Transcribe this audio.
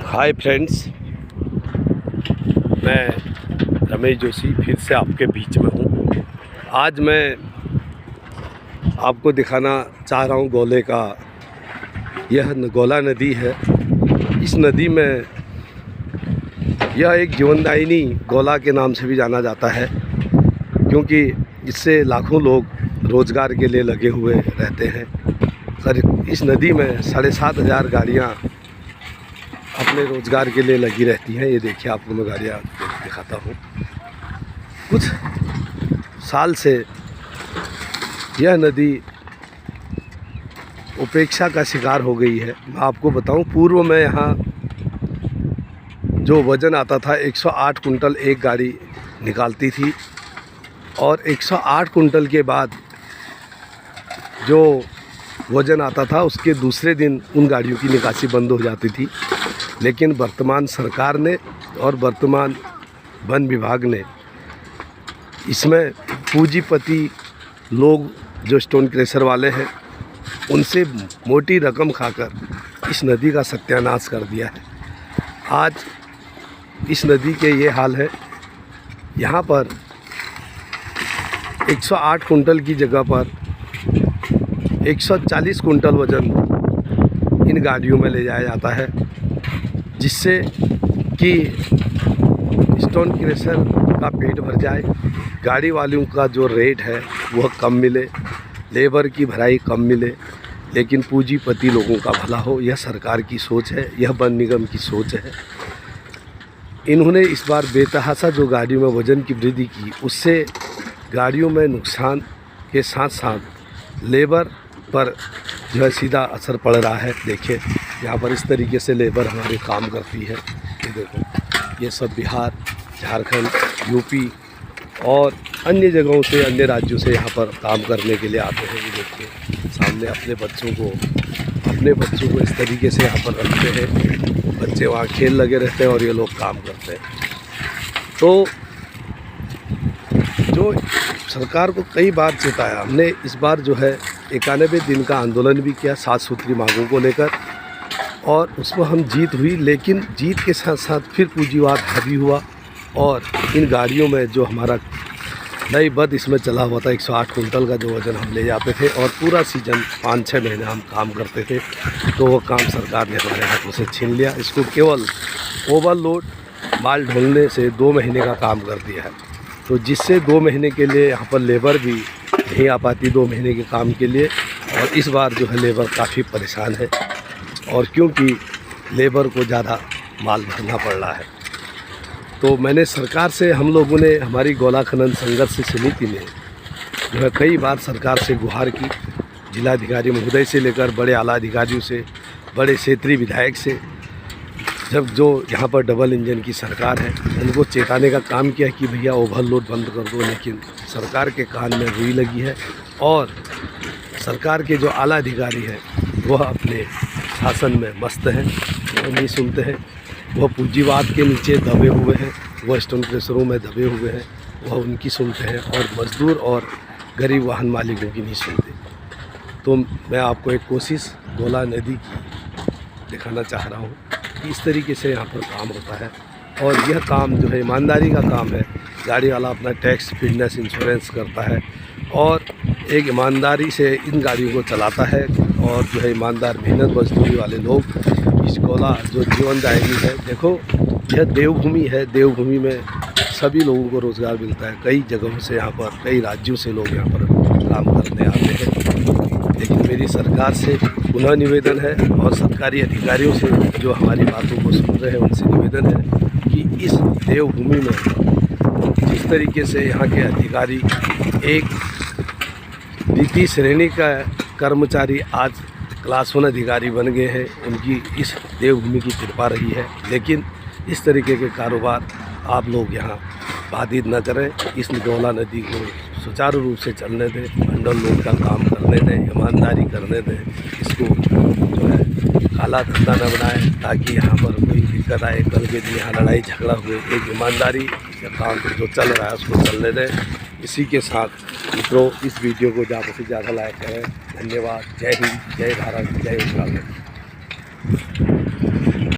Hi friends, मैं रमेश जोशी फिर से आपके बीच में हूँ। आज मैं आपको दिखाना चाह रहा हूँ गोले का। यह गोला नदी है। इस नदी में यह एक जीवनदायिनी गोला के नाम से भी जाना जाता है, क्योंकि इससे लाखों लोग रोज़गार के लिए लगे हुए रहते हैं। सर, इस नदी में 7,500 गाड़ियाँ अपने रोज़गार के लिए लगी रहती हैं। ये देखिए, आपको मैं गाड़ियाँ दिखाता हूँ। कुछ साल से यह नदी उपेक्षा का शिकार हो गई है। मैं आपको बताऊं, पूर्व में यहाँ जो वज़न आता था 108 कुंटल एक गाड़ी निकालती थी, और 108 कुंटल के बाद जो वज़न आता था उसके दूसरे दिन उन गाड़ियों की निकासी बंद हो जाती थी। लेकिन वर्तमान सरकार ने और वर्तमान वन विभाग ने इसमें पूंजीपति लोग जो स्टोन क्रशर वाले हैं, उनसे मोटी रकम खाकर इस नदी का सत्यानाश कर दिया है। आज इस नदी के ये हाल है। यहाँ पर 108 कुंटल की जगह पर 140 कुंटल वज़न इन गाड़ियों में ले जाया जाता है, जिससे कि स्टोन क्रशर का पेट भर जाए, गाड़ी वालों का जो रेट है वह कम मिले, लेबर की भराई कम मिले, लेकिन पूंजीपति लोगों का भला हो। यह सरकार की सोच है, यह वन निगम की सोच है। इन्होंने इस बार बेतहाशा जो गाड़ियों में वज़न की वृद्धि की, उससे गाड़ियों में नुकसान के साथ साथ लेबर पर जो है सीधा असर पड़ रहा है। देखिए, यहाँ पर इस तरीके से लेबर हमारे काम करती है। ये देखो, ये सब बिहार, झारखंड, यूपी और अन्य जगहों से, अन्य राज्यों से यहाँ पर काम करने के लिए आते हैं। ये देखिए, सामने अपने बच्चों को इस तरीके से यहाँ पर रखते हैं। बच्चे वहाँ खेल लगे रहते हैं और ये लोग काम करते हैं। तो जो सरकार को कई बार चेताया हमने, इस बार जो है 91 दिन का आंदोलन भी किया 7 सूत्री मांगों को लेकर, और उसमें हम जीत हुई। लेकिन जीत के साथ साथ फिर पूंजीवाद हावी हुआ, और इन गाड़ियों में जो हमारा नई बद इसमें चला हुआ था 108 कुंटल का जो वज़न हम ले जाते थे, और पूरा सीजन 5-6 महीने हम काम करते थे, तो वो काम सरकार ने हमारे हाथों से छीन लिया। इसको केवल ओवरलोड माल ढोलने से 2 महीने का काम कर दिया है। तो जिससे 2 महीने के लिए यहाँ पर लेबर भी नहीं आ पाती 2 महीने के काम के लिए, और इस बार जो है लेबर काफ़ी परेशान है, और क्योंकि लेबर को ज़्यादा माल भरना पड़ रहा है। तो मैंने सरकार से, हम लोगों ने, हमारी गोला खनन संघर्ष समिति ने जो है कई बार सरकार से गुहार की, जिलाधिकारी महोदय से लेकर बड़े आला अधिकारियों से, बड़े क्षेत्रीय विधायक से, जब जो यहाँ पर डबल इंजन की सरकार है उनको चेताने का काम किया कि भैया ओवरलोड बंद कर दो, लेकिन सरकार के कान में रुई लगी है, और सरकार के जो आला अधिकारी हैं वह अपने शासन में मस्त हैं, वो नहीं सुनते हैं। वह पूंजीवाद के नीचे दबे हुए हैं, वह स्टोन क्रशरों में दबे हुए हैं, वह उनकी सुनते हैं, और मजदूर और गरीब वाहन मालिकों की नहीं सुनते। तो मैं आपको एक कोशिश गोला नदी की दिखाना चाह रहा हूँ कि इस तरीके से यहाँ पर काम होता है, और यह काम जो है ईमानदारी का काम है। गाड़ी वाला अपना टैक्स, फिटनेस, इंश्योरेंस करता है, और एक ईमानदारी से इन गाड़ियों को चलाता है, और जो है ईमानदार मेहनत मजदूरी वाले लोग इस गोला जो जीवनदायिनी है। देखो, यह देवभूमि है। देवभूमि में सभी लोगों को रोज़गार मिलता है। कई जगहों से यहाँ पर, कई राज्यों से लोग यहाँ पर काम करने आते हैं। लेकिन मेरी सरकार से पुनः निवेदन है, और सरकारी अधिकारियों से जो हमारी बातों को सुन रहे हैं उनसे निवेदन है कि इस देवभूमि में जिस तरीके से यहाँ के अधिकारी एक द्वितीय श्रेणी का कर्मचारी आज क्लास 1 अधिकारी बन गए हैं, उनकी इस देवभूमि की कृपा रही है। लेकिन इस तरीके के कारोबार आप लोग यहाँ बाधित न करें। इस गोला नदी को सुचारू रूप से चलने दें, मंडल लोग का काम करने दें, ईमानदारी करने दें। इसको जो है काला धंधा न बनाएं, ताकि यहाँ पर कोई दिक्कत आए। कल के दिन यहाँ लड़ाई झगड़ा हुए, एक ईमानदारी का काम जो चल रहा है उसको चलने दें। इसी के साथ मित्रों, इस वीडियो को ज़्यादा से ज़्यादा लाइक करें। धन्यवाद। जय हिंद, जय भारत, जय उत्तराखंड।